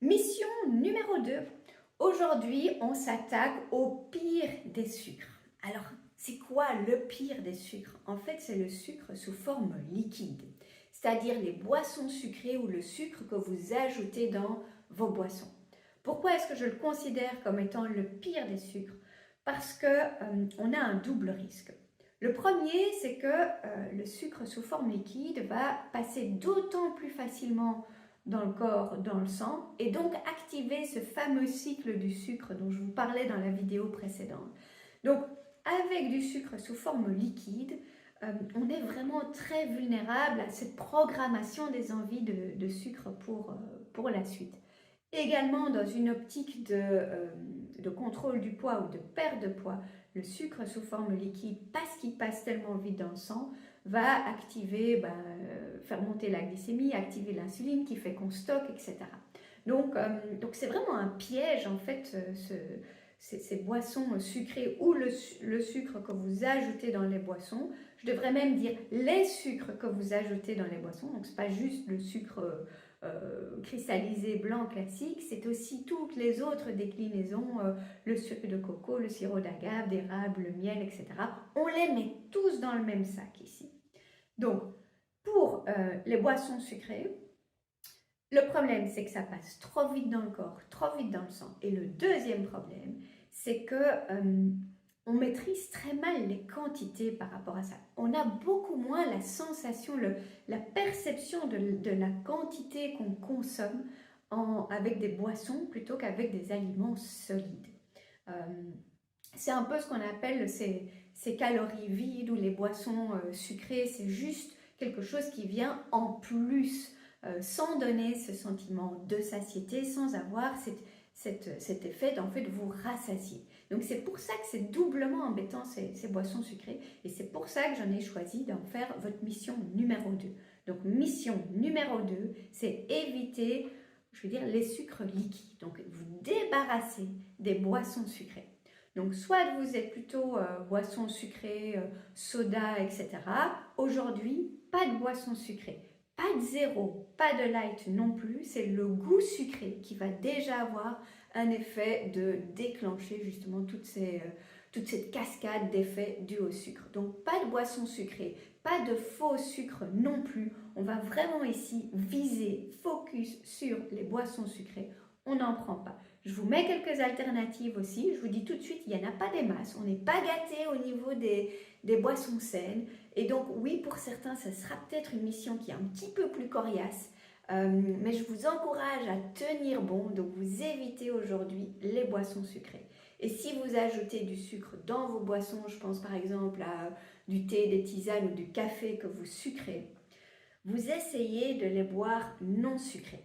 Mission numéro 2. Aujourd'hui, on s'attaque au pire des sucres. Alors, c'est quoi le pire des sucres? En fait, c'est le sucre sous forme liquide, c'est-à-dire les boissons sucrées ou le sucre que vous ajoutez dans vos boissons. Pourquoi est-ce que je le considère comme étant le pire des sucres? Parce qu'on a un double risque. Le premier, c'est que le sucre sous forme liquide va passer d'autant plus facilement dans le corps, dans le sang, et donc activer ce fameux cycle du sucre dont je vous parlais dans la vidéo précédente. Donc, avec du sucre sous forme liquide, on est vraiment très vulnérable à cette programmation des envies de sucre pour la suite. Également, dans une optique de contrôle du poids ou de perte de poids, le sucre sous forme liquide, parce qu'il passe tellement vite dans le sang, va activer, faire monter la glycémie, activer l'insuline qui fait qu'on stocke, etc. Donc c'est vraiment un piège en fait, ces boissons sucrées ou le sucre que vous ajoutez dans les boissons. Je devrais même dire les sucres que vous ajoutez dans les boissons. Donc c'est pas juste le sucre cristallisé blanc classique, c'est aussi toutes les autres déclinaisons, le sucre de coco, le sirop d'agave, d'érable, le miel, etc. On les met tous dans le même sac ici. Donc, pour les boissons sucrées, le problème, c'est que ça passe trop vite dans le corps, trop vite dans le sang. Et le deuxième problème, c'est que on maîtrise très mal les quantités par rapport à ça. On a beaucoup moins la sensation, la perception de la quantité qu'on consomme avec des boissons plutôt qu'avec des aliments solides. C'est un peu ce qu'on appelle ces calories vides ou les boissons sucrées. C'est juste quelque chose qui vient en plus, sans donner ce sentiment de satiété, sans avoir cet effet d'en fait vous rassasier. Donc c'est pour ça que c'est doublement embêtant ces boissons sucrées, et c'est pour ça que j'en ai choisi d'en faire votre mission numéro 2. Donc mission numéro 2, c'est éviter, je veux dire, les sucres liquides. Donc vous débarrasser des boissons sucrées. Donc soit vous êtes plutôt boissons sucrées, soda, etc. Aujourd'hui, pas de boissons sucrées. Pas de zéro, pas de light non plus, c'est le goût sucré qui va déjà avoir un effet de déclencher justement toute cette cascade d'effets dus au sucre. Donc pas de boisson sucrée, pas de faux sucre non plus. On va vraiment ici viser, focus sur les boissons sucrées. On n'en prend pas. Je vous mets quelques alternatives aussi. Je vous dis tout de suite, il n'y en a pas des masses. On n'est pas gâté au niveau des boissons saines. Et donc oui, pour certains, ça sera peut-être une mission qui est un petit peu plus coriace. Mais je vous encourage à tenir bon, donc vous évitez aujourd'hui les boissons sucrées. Et si vous ajoutez du sucre dans vos boissons, je pense par exemple à du thé, des tisanes ou du café que vous sucrez, vous essayez de les boire non sucrés.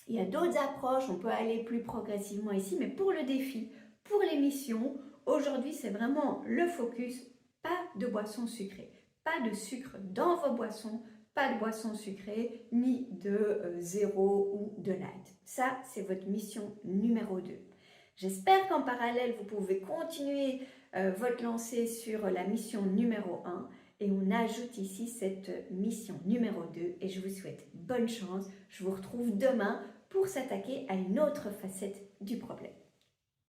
Il y a d'autres approches, on peut aller plus progressivement ici, mais pour le défi, pour l'émission, aujourd'hui c'est vraiment le focus, pas de boissons sucrées, pas de sucre dans vos boissons, pas de boissons sucrées, ni de zéro ou de light. Ça, c'est votre mission numéro 2. J'espère qu'en parallèle, vous pouvez continuer votre lancée sur la mission numéro 1 et on ajoute ici cette mission numéro 2 et je vous souhaite bonne chance. Je vous retrouve demain pour s'attaquer à une autre facette du problème.